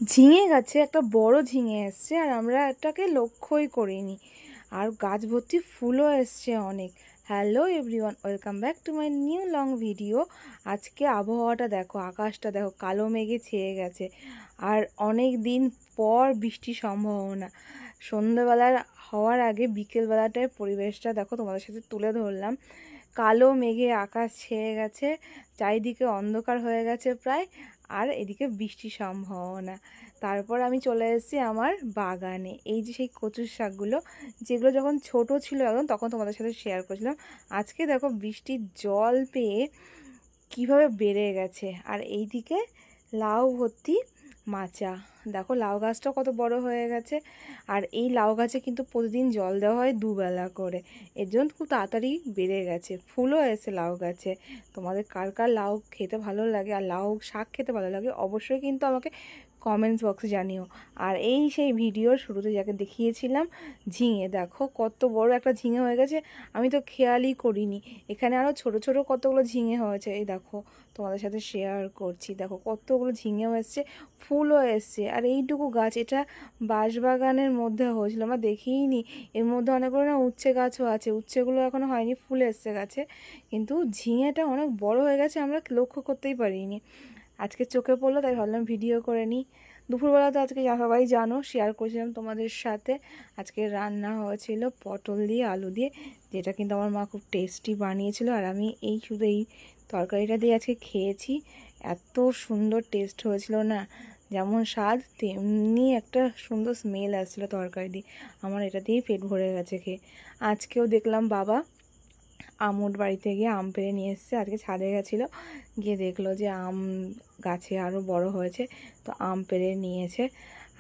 ঝিঙে গাছে একটা বড় ঝিঙে এসছে আর আমরা এটাকে লক্ষ্যই করিনি। আর গাছ ভর্তি ফুলও এসছে অনেক। Hello everyone, welcome back to my new long video. আজকে আবহাওয়াটা দেখো, আকাশটা দেখো, কালো মেঘে ছেয়ে গেছে। আর অনেক দিন পর বৃষ্টির সম্ভাবনা। সন্ধ্যাবেলার হওয়ার আগে বিকেলবেলাটার পরিবেশটা দেখো, তোমাদের সাথে তুলে ধরলাম। কালো মেঘে আকাশ ছেয়ে গেছে, চারিদিকে অন্ধকার হয়ে গেছে প্রায়। আর এদিকে বৃষ্টির সম্ভাবনা। তারপর আমি চলে এসেছি আমার বাগানে। এই যে সেই কচুর শাকগুলো, যেগুলো যখন ছোট ছিল একদম, তখন তোমাদের সাথে শেয়ার করেছিলাম। আজকে দেখো বৃষ্টির জল পেয়ে কিভাবে বেড়ে গেছে। আর এইদিকে লাউ ভর্তি মাচা। দেখো লাউ গাছটা কত বড় হয়ে গেছে। আর এই লাউ গাছে কিন্তু প্রতিদিন জল দেওয়া হয় দুবেলা করে। এর জন্য খুব তাড়াতাড়ি বেড়ে গেছে, ফুলও এসে লাউ গাছে। তোমাদের কার কার লাউ খেতে ভালো লাগে আর লাউ শাক খেতে ভালো লাগে অবশ্যই কিন্তু আমাকে কমেন্টস বক্সে জানিও। আর এই সেই ভিডিওর শুরুতে যাকে দেখিয়েছিলাম, ঝিঙে, দেখো কত বড় একটা ঝিঙে হয়ে গেছে। আমি তো খেয়ালই করিনি। এখানে আরও ছোট ছোট কতগুলো ঝিঙে হয়েছে, এই দেখো তোমাদের সাথে শেয়ার করছি। দেখো কতগুলো ঝিঙেও এসছে, ফুলও এসছে। আর এইটুকু গাছ, এটা বাঁশবাগানের মধ্যে হয়েছিল, আমরা দেখিইনি। এর মধ্যে অনেকগুলো না উচ্ছে গাছও আছে, উচ্ছেগুলো এখনো হয়নি, ফুল এসছে গাছে। কিন্তু ঝিঙেটা অনেক বড় হয়ে গেছে, আমরা লক্ষ্য করতেই পারিনি। আজকে চোখে পড়লো তাই ভাবলাম ভিডিও করে নিই। দুপুরবেলা তো আজকে সবাই জানো, শেয়ার করেছিলাম তোমাদের সাথে। আজকে রান্না হয়েছিল পটল দিয়ে আলু দিয়ে, যেটা কিন্তু আমার মা খুব টেস্টি বানিয়েছিল। আর আমি শুধু এই তরকারিটা দিয়ে আজকে খেয়েছি। এত সুন্দর টেস্ট হয়েছিল না, যেমন স্বাদ তেমনি একটা সুন্দর স্মেল আসছিলো তরকারি দিয়ে। আমার এটা দিয়েই পেট ভরে গেছে খেয়ে। আজকেও দেখলাম বাবা আমুর বাড়িতে গিয়ে আম পেড়ে নিয়ে এসছে। আজকে ছাদে গেছিলো, গিয়ে দেখলো যে আম গাছে আরও বড় হয়েছে, তো আম পেড়ে নিয়েছে।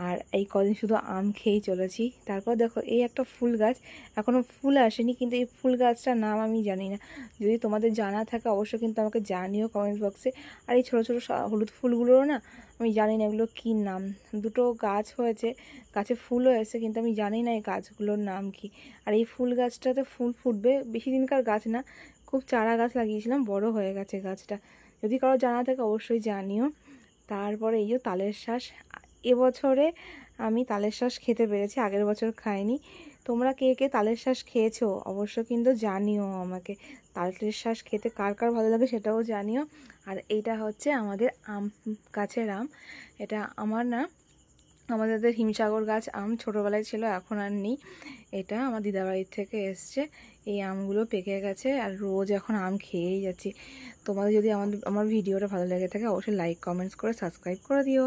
আর এই কদিন শুধু আম খেয়েই চলেছি। তারপর দেখো এই একটা ফুল গাছ, এখনও ফুল আসেনি, কিন্তু এই ফুল গাছটার নাম আমি জানি না। যদি তোমাদের জানা থাকে অবশ্যই কিন্তু আমাকে জানিও কমেন্ট বক্সে। আর এই ছোটো ছোটো হলুদ ফুলগুলোরও না আমি জানি না এগুলো কী নাম। দুটো গাছ হয়েছে, গাছে ফুলও এসেছে, কিন্তু আমি জানি না এই গাছগুলোর নাম কি। আর এই ফুল গাছটাতে ফুল ফুটবে, বেশি দিনকার গাছ না, খুব চারা গাছ লাগিয়েছিলাম, বড় হয়ে গেছে গাছটা। যদি কারো জানা থাকে অবশ্যই জানিও। তারপরে এই যে তালের শাঁস, এবছরে আমি তালের শাঁস খেতে পেরেছি, আগের বছর খাইনি। তোমরা কে কে তালের শাঁস খেয়েছো অবশ্য কিন্তু জানিও আমাকে। তালের শাঁস খেতে কার কার ভালো লাগে সেটাও জানিও। আর এইটা হচ্ছে আমাদের আম গাছের আম। এটা আমার না, আমাদের হিমসাগর গাছ আম ছোটোবেলায় ছিল, এখন আর নেই। এটা আমার দিদাবাড়ির থেকে এসছে। এই আমগুলো পেকে গেছে আর রোজ এখন আম খেয়েই যাচ্ছি। তোমাদের যদি আমার ভিডিওটা ভালো লেগে থাকে অবশ্যই লাইক কমেন্টস করে সাবস্ক্রাইব করে দিও।